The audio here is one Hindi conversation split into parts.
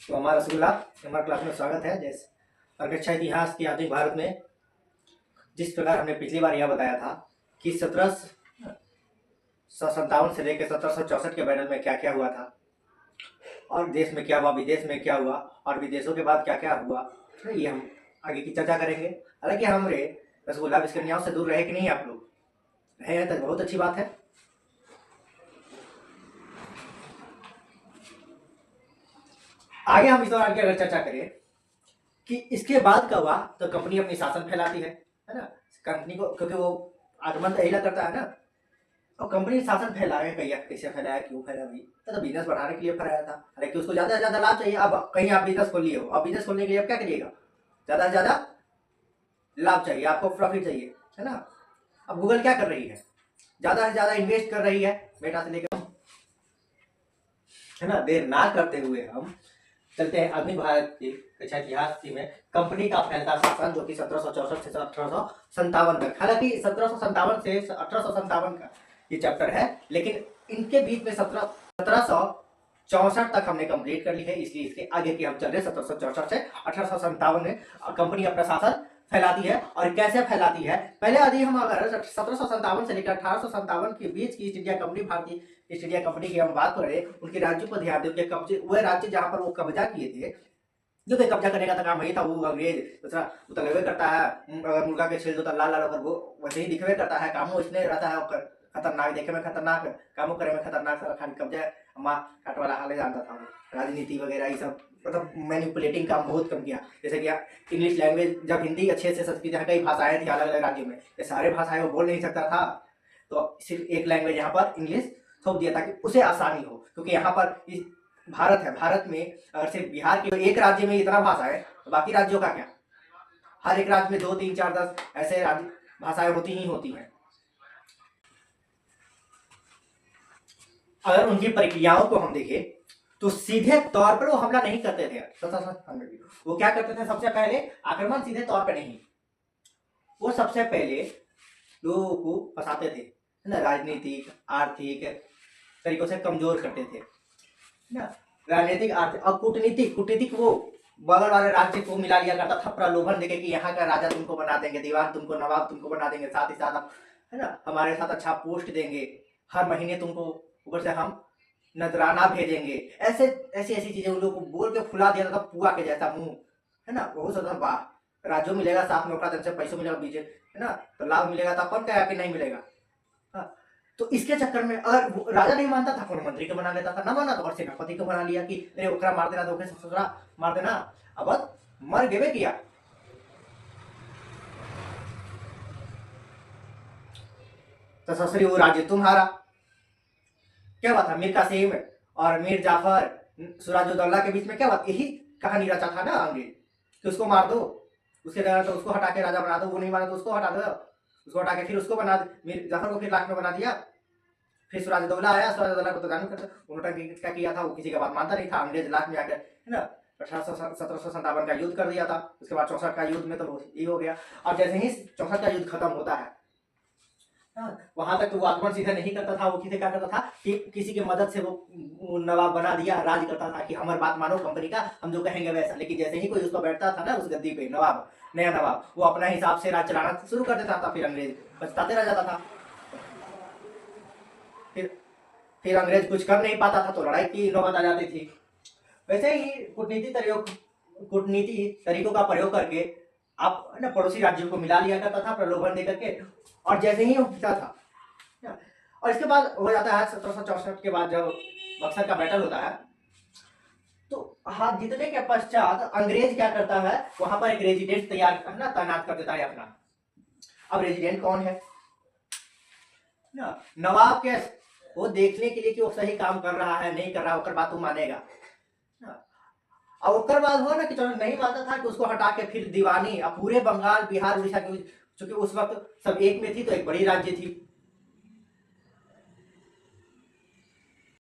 तो हमारा रसगुल्ला हमारे क्लास में स्वागत है। जैसे और कक्षा इतिहास के आधुनिक भारत में जिस प्रकार हमने पिछली बार यह बताया था कि 1757 से लेकर 1764 के बैटल में क्या क्या हुआ था और देश में क्या हुआ, विदेश में क्या हुआ और विदेशों के बाद क्या क्या हुआ, तो ये हम आगे की चर्चा करेंगे। हालांकि हमारे रसगुल्ला बिस्किट से दूर रहे कि नहीं, आप लोग रहे हैं तो बहुत अच्छी बात है। आगे हम इस दौरान की अगर चर्चा करें कि इसके बाद क्या हुआ, तो कंपनी अपनी शासन फैलाती है ना। कंपनी को क्योंकि वो आगमन तो यही करता है ना, और कंपनी शासन फैलाए कैसे फैलाया, क्यों फैलाया भाई, तो बिजनेस बढ़ाने के लिए फैलाया था। हालांकि उसको ज्यादा से ज्यादा लाभ चाहिए। अब कहीं आप बिजनेस खोल लिए हो, अब बिजनेस खोलने के लिए अब क्या करिएगा, ज्यादा से ज्यादा लाभ चाहिए, आपको प्रॉफिट चाहिए, है ना। अब गूगल क्या कर रही है, ज्यादा से ज्यादा इन्वेस्ट कर रही है बेटा से लेकर, है ना। देर ना करते हुए हम चलते हैं आधुनिक भारत के कक्षा इतिहास में कंपनी का फैलता शासन, जो कि 1764 से 1857 तक। हालांकि 1757 से 1857 का ये चैप्टर है, लेकिन इनके बीच में 1764 तक हमने कंप्लीट कर ली है, इसलिए इसके आगे की हम चल रहे 1764 से 1857 में कंपनी अपना शासन फैलाती है। और कैसे फैलाती है, पहले यदि हम अगर 1757 से लेकर 1857 के बीच की ईस्ट इंडिया कंपनी, भारतीय ईस्ट इंडिया कंपनी की हम बात करें, उनके राज्यों पर ध्यान दें, उनके कब्जे, वह राज्य जहां पर वो कब्जा किए थे, जो कि कब्जा करने का काम वही था। वो अंग्रेज दूसरा उतरवे करता है, अगर मुर्गा के छेल दो तो लाल लाल होकर वो वैसे ही दिखवे करता है, कामों इसमें रहता है खतरनाक, देखे में खतरनाक, कामों करे में खतरनाक, सारा खाली कब्जा माँ काट वाला हाल जानता था वो। राजनीति वगैरह ये सब मतलब मैनिपुलेटिंग काम बहुत कम किया। जैसे कि इंग्लिश लैंग्वेज, जब हिंदी अच्छे से संस्कृत, यहाँ कई भाषाएं थी अलग अलग राज्यों में, ये सारे भाषाएं वो बोल नहीं सकता था, तो सिर्फ एक लैंग्वेज यहाँ पर इंग्लिश थोप दिया ताकि उसे आसानी हो। क्योंकि यहाँ पर भारत है, भारत में अगर सिर्फ बिहार के एक राज्य में इतना भाषा है, तो बाकी राज्यों का क्या, हर एक राज्य में 2 3 4 10 ऐसे भाषाएं होती ही होती हैं। अगर उनकी प्रक्रियाओं को हम देखें तो सीधे तौर पर वो हमला नहीं करते थे। वो क्या करते थे, सबसे पहले आक्रमण सीधे तौर पर नहीं, वो सबसे पहले लोगों को फंसाते थे, है ना, राजनीतिक आर्थिक तरीकों से कमजोर करते थे ना। राजनीतिक आर्थिक और कूटनीतिक वो बगल वाले राज्य को मिला लिया करता था, प्रलोभन देके कि यहाँ का राजा तुमको बना देंगे, दीवान तुमको, नवाब तुमको बना देंगे, साथ ही साथ है ना हमारे साथ अच्छा पोस्ट देंगे, हर महीने तुमको ऊपर से हम नजराना भेजेंगे। ऐसे ऐसी ऐसी चीजें उन लोगों को बोल के फुला दिया था, पुआ के जैसा मुंह, है ना। बहुत ज्यादा वाह, राज्यों मिलेगा, साथ में अपना पैसों मिलेगा, बीजे है ना, तो लाभ मिलेगा, तो कौन कहेगा कि नहीं मिलेगा। हाँ, तो इसके चक्कर में अगर राजा नहीं मानता था, कौन मंत्री को बना लेता था, ना माना तो और सेनापति को बना लिया कि अरे ओकरा मार देना, तो ससुरा मार देना, अब मर गेबे किया। तो ससुरी वो राज्य तुम्हारा। क्या बात है, मीर कासिम और मीर जाफर, सिराजुद्दौला के बीच में क्या बात, यही कहानी रचा था ना अंग्रेज कि उसको मार दो, उसके द्वारा तो उसको हटा के राजा बना दो, वो नहीं माना तो उसको हटा दो, उसको हटा के फिर उसको बना, मीर जाफर को फिर लास्ट में बना दिया। फिर सिराजुद्दौला आया, सिराजुद्दौला को तो जानू करते, उन्होंने क्या किया था, वो किसी का बात मानता नहीं था, अंग्रेज लास्ट में आकर, है ना, 1757 का युद्ध कर दिया था। उसके बाद 64 का युद्ध में तो ये हो गया। और जैसे ही 64 का युद्ध खत्म होता है, वहां तक तो वो आक्रमण सीधा नहीं करता था, वो किसे क्या करता था कि किसी की मदद से वो नवाब बना दिया, राज करता था कि हमारी बात मानो कंपनी का, हम जो कहेंगे वैसा। लेकिन जैसे ही कोई उस पर बैठता था ना, उस गद्दी पे नवाब, नया नवाब, वो अपना हिसाब से राज चलाना शुरू कर देता था, फिर अंग्रेज पछताते रह जाता था। फिर अंग्रेज कुछ कर नहीं पाता था तो लड़ाई की नौबत आ जाती थी। वैसे ही कूटनीति तरीकों का प्रयोग करके आप ना पड़ोसी राज्यों को मिला लिया करता था, प्रलोभन देकर के, और जैसे ही होता था। और इसके बाद हो जाता है 1764 के बाद जब बक्सर का बैटल होता है, तो हाथ जीतने के पश्चात अंग्रेज क्या करता है, वहां पर एक रेजिडेंट तैयार ना तैनात कर देता है अपना। अब रेजिडेंट कौन है ना, नवाब के वो देखने के लिए कि वो सही काम कर रहा है नहीं कर रहा, ओकर बात तू मानेगा। और ओकर बाद हुआ ना कि चलो नहीं मानता था कि उसको हटा के फिर दीवानी, अब पूरे बंगाल बिहार उड़ीसा की, चूंकि उस वक्त सब एक में थी तो एक बड़ी राज्य थी,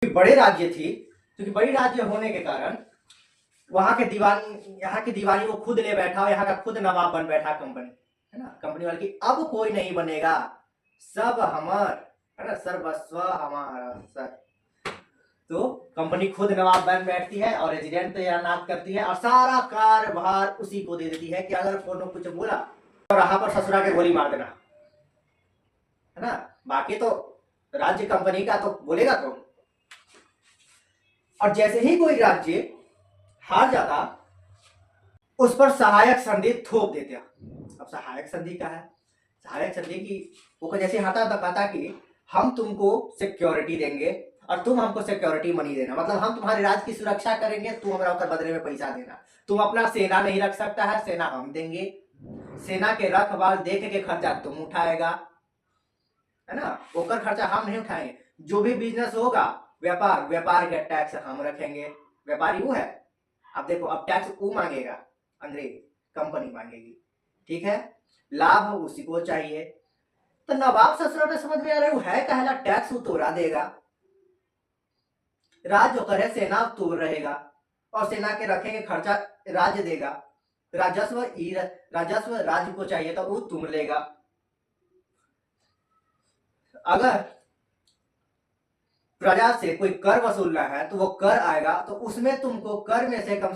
क्योंकि बड़ी राज्य होने के कारण वहां के दीवानी, यहाँ की दीवानी वो खुद ले बैठा और यहाँ का खुद नवाब बन बैठा कंपनी, है ना। कंपनी वाले की अब कोई नहीं बनेगा, सब हमार, है ना, सर्वस्व हमारा सर। तो कंपनी खुद नवाब बन बैठती है और एजेंट तैनात करती है और सारा कार्यभार उसी को दे देती है कि अगर कोनो कुछ बोला तो रहा पर ससुरा के गोली मार देना, है ना। बाकी तो राज्य कंपनी का तो बोलेगा तो। और जैसे ही कोई राज्य हार जाता उस पर सहायक संधि थोप देते। अब सहायक संधि का है, सहायक संधि की वो जैसे हाथा बताता कि हम तुमको सिक्योरिटी देंगे और तुम हमको सिक्योरिटी मनी देना, मतलब हम तुम्हारे राज्य की सुरक्षा करेंगे, तुम हमारा उसका बदले में पैसा देना। तुम अपना सेना नहीं रख सकता है, सेना हम देंगे, सेना के रखवाल देख के खर्चा तुम उठाएगा, है ना, ओकर खर्चा हम नहीं उठाएंगे। जो भी बिजनेस होगा व्यापार, व्यापार के टैक्स हम रखेंगे। व्यापारी वो है, अब देखो अब टैक्स वो मांगेगा, अंग्रेज कंपनी मांगेगी, ठीक है, लाभ उसी को चाहिए। तो नवाब ससुरा ने समझ में आ रहा है वो है कहला टैक्स तोड़ा देगा, राज्य करे सेना तोड़ रहेगा और सेना के रखेंगे खर्चा राज्य देगा, राजस्व राजस्व राज्य को चाहिए तो वो तुम लेगा। अगर प्रजा से कोई कर वसूलना है तो वो कर आएगा, तो उसमें तुमको कर में से कम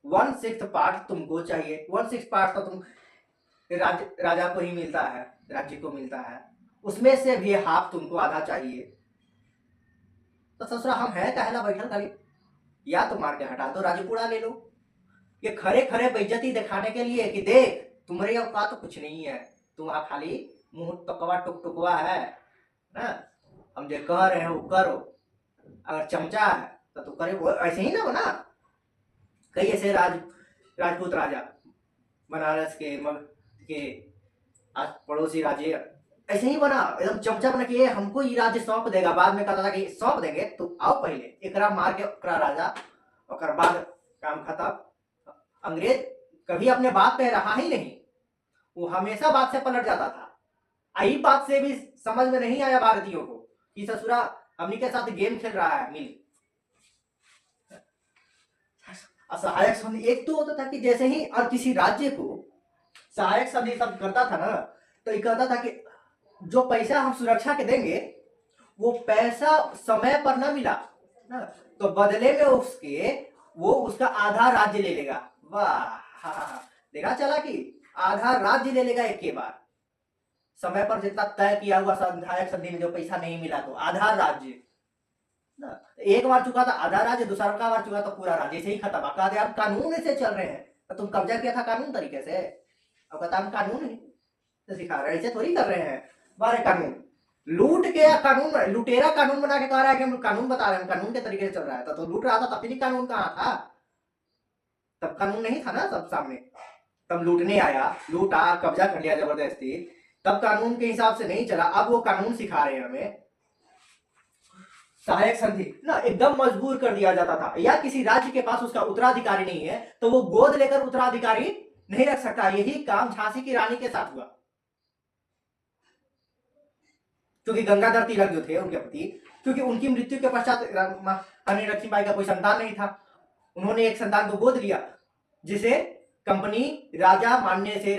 1/6 पार्ट तुमको चाहिए। 1/6 पार्ट तो तुम राजा को ही मिलता है, राज्य को मिलता है, उसमें से भी हाफ तुमको आधा चाहिए। तो ससुरा हम है कहला बैठल खाली, या तो मार के हटा दो, राज्य पूरा ले लो। ये खरे खरे बेइज्जती दिखाने के लिए कि देख तुम्हारे औकात तो कुछ नहीं है, तुम वहां खाली मुंह टकवा टुक टुकवा है ना, हम जो कह रहे हैं वो करो, अगर चमचा है तो तू करे वो ऐसे ही ना बना। कई ऐसे राजपूत राजा बनारस के पड़ोसी राज्य ऐसे ही बना, एकदम चमचा बना कि हमको ये राज्य सौंप देगा, बाद में कहता था कि सौंप देंगे तो आओ पहले एकरा मार के ओकरा राजा, और बाद काम खत्म। अंग्रेज कभी अपने बात पे रहा ही नहीं, वो हमेशा बात से पलट जाता था। यही बात से भी समझ में नहीं आया भारतीयों को कि ससुरा हमनी के साथ गेम खेल रहा है मिल। सहायक संधि एक तो होता था कि जैसे ही और किसी राज्य को सहायक संधि सब करता था ना, तो ये कहता था कि जो पैसा हम सुरक्षा के देंगे वो पैसा समय पर ना मिला ना, तो बदले में उसके वो उसका आधा राज्य ले लेगा। वाह, देखा चला कि आधा राज्य ले लेगा एक के बार, समय पर जितना तय किया हुआ सहायक संधि में जो पैसा नहीं मिला तो आधा राज्य ना, एक बार चुका था आधा राज्य, दूसरा बार चुका तो पूरा राज्य से ही खत्म। अब कानून ऐसे चल रहे हैं, तो तुम कब्जा किया था कानून तरीके से, अब कहता हम कानून ही तो सिखा रहे, ऐसे थोड़ी कर रहे हैं। बारे कानून लूट के या कानून लुटेरा कानून बना के कह रहा है कि हम कानून बता रहे हैं, कानून के तरीके से चल रहा है। तो लूट रहा था तब भी कानून कहाँ था, तब कानून नहीं था ना सब सामने, तब लूटने आया, लूटा कब्जा कर लिया जबरदस्ती, तब कानून के हिसाब से नहीं चला। अब वो कानून सिखा रहे हैं हमें। सहायक संधि ना एकदम मजबूर कर दिया जाता था, या किसी राज्य के पास उसका उत्तराधिकारी नहीं है तो वो गोद लेकर उत्तराधिकारी नहीं रख सकता। यही काम झांसी की रानी के साथ हुआ, क्योंकि गंगाधर तिलक जो थे उनके पति, क्योंकि उनकी मृत्यु के पश्चात रानी लक्ष्मीबाई का कोई संतान नहीं था, उन्होंने एक संतान को गोद लिया जिसे कंपनी राजा मानने से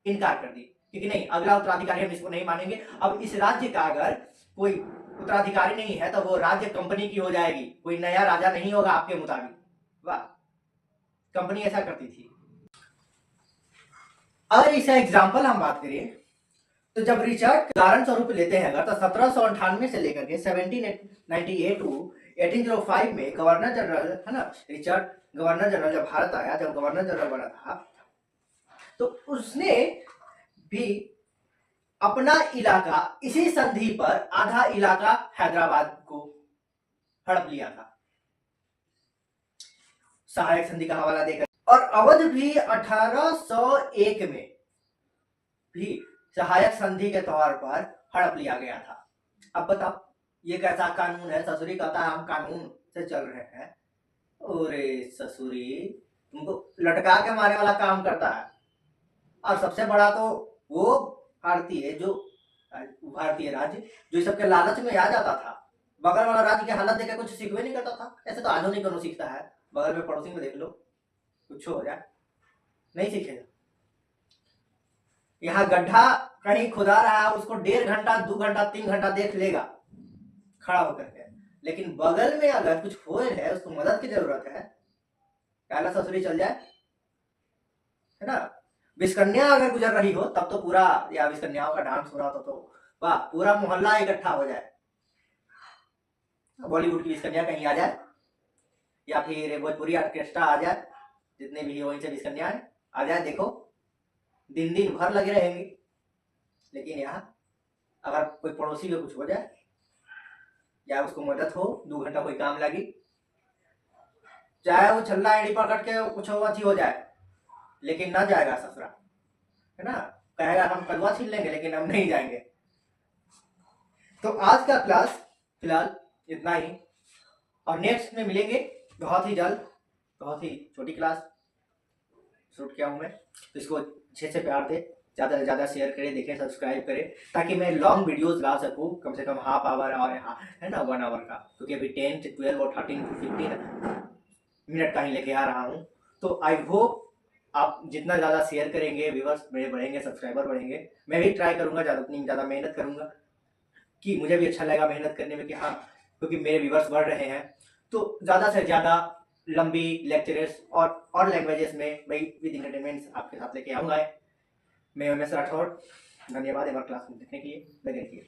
इनकार कर दी, क्योंकि नहीं अगला उत्तराधिकारी हम इसको नहीं मानेंगे। अब इस राज्य का अगर कोई उत्तराधिकारी नहीं है तो वो राज्य कंपनी की हो जाएगी, कोई नया राजा नहीं होगा आपके मुताबिक। वाह, कंपनी ऐसा करती थी। अगर इसका एग्जाम्पल हम बात करें तो जब रिचर्ड उदाहरण स्वरूप लेते हैं अगर, तो 1798 से लेकर के 1798 टू 1805 में गवर्नर जनरल है ना, रिचर्ड गवर्नर जनरल जब भारत आया, जब गवर्नर जनरल बना था, तो उसने भी अपना इलाका इसी संधि पर आधा इलाका हैदराबाद को हड़प लिया था सहायक संधि का हवाला देकर। और अवध भी 1801 में भी सहायक संधि के तौर पर हड़प लिया गया था। अब बताओ ये कैसा कानून है, ससुरी कहता है हम कानून से चल रहे हैं, अरे ससुरी तुमको लटका के मारे वाला काम करता है। और सबसे बड़ा तो वो भारतीय राज्य जो सबके लालच में आ जाता था, बगल वाला राज्य की हालत देखे कुछ सीखवे नहीं करता था। ऐसे तो आज नहीं करो सीखता है, बगल में पड़ोसी में देख लो कुछ हो जाए, नहीं सीखेगा। यहाँ गड्ढा कहीं खुदा रहा है उसको 1.5 घंटा 2 घंटा 3 घंटा देख लेगा खड़ा होकर के, लेकिन बगल में अगर कुछ हो है, उसको मदद की जरूरत है, काला ससुरी चल जाए, है ना। विस्कन्या अगर गुजर रही हो तब तो पूरा, या विस्कन्याओं का डांस हो रहा हो तो वाह, पूरा मोहल्ला इकट्ठा हो जाए, बॉलीवुड की विस्कन्या कहीं आ जाए, या फिर भोजपुरी ऑर्केस्ट्रा आ जाए, जितने भी वहीं से विस्कन्या है आ जाए, देखो दिन दिन भर लगे रहेंगे। लेकिन यहाँ अगर कोई पड़ोसी को कुछ हो जाए, या उसको मदद हो, 2 घंटा कोई काम लगी, चाहे वो छल्ला एड़ी पकड़ के कुछ अच्छी हो जाए, लेकिन ना जाएगा ससुरा, है ना। कहेगा हम कलवा छीन लेंगे लेकिन हम नहीं जाएंगे। तो आज का क्लास फिलहाल इतना ही, और नेक्स्ट में मिलेंगे बहुत ही जल्द। बहुत ही छोटी क्लास शूट किया हूँ मैं, तो इसको अच्छे से प्यार दे, ज़्यादा से ज़्यादा शेयर करें, देखें, सब्सक्राइब करें, ताकि मैं लॉन्ग वीडियोस ला सकूँ, कम से कम हाफ आवर और है ना 1 आवर का, क्योंकि अभी 10 से 12 और 13 to 15 मिनट का ही लेके आ रहा हूँ। तो आई होप आप जितना ज़्यादा शेयर करेंगे, व्यूवर्स मेरे बढ़ेंगे, सब्सक्राइबर बढ़ेंगे। मैं भी ट्राई करूँगा, उतनी ज़्यादा मेहनत करूँगा कि मुझे भी अच्छा लगेगा मेहनत करने में, कि हाँ क्योंकि मेरे व्यूवर्स बढ़ रहे हैं, तो ज़्यादा से ज़्यादा लंबी लेक्चर्स और लैंग्वेजेस में भाई विद इंटरटेनमेंट्स आपके साथ लेके आऊँगा। मैं एम एस राठौर, धन्यवाद एक बार क्लास में देखने के लिए। लगे रहिए।